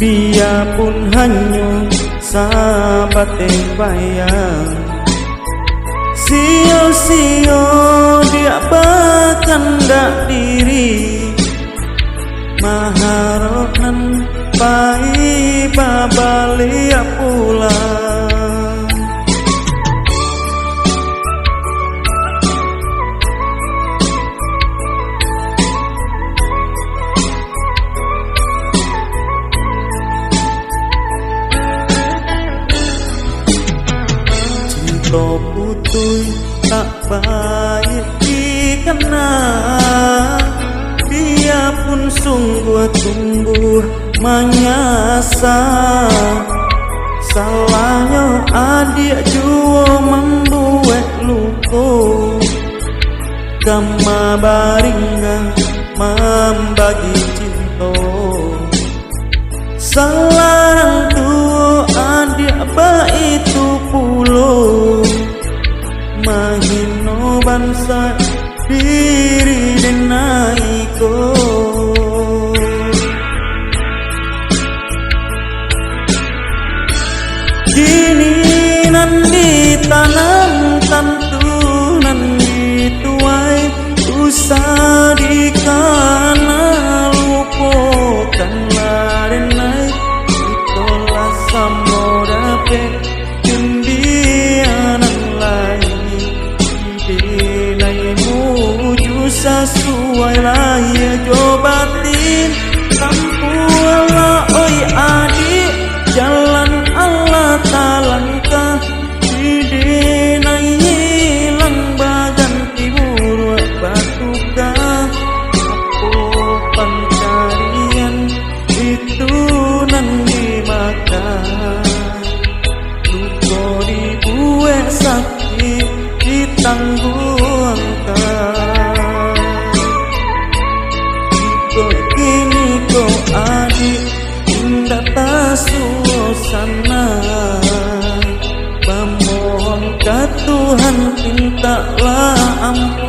biarpun hanya sahabat bayang. Sio-sio dia berkendak diri, maharonan pai babalik pulang. Cinta putui tak baik dikenal, biarpun sungguh tumbuh menyasar. Salahnya adik jua membuat luka, gama baringga membagi cinta. Salah tua adik itu pulo, mahino bangsa diri denaiko. Kini nan ditanam tantunan dituai, usah dikana lupakanlah denai. Itulah samodape indianan lain, denai muju sesuai lahir jobatin. Tampulah oi adik jalan Allah talangkah, denai hilang baganti buruk batukah. Apa pencarian itu nan dimakan, luka dibuat sakit ditangguhkan. Begini kau adik indah tak suasana, memohon ke Tuhan mintalah ampun.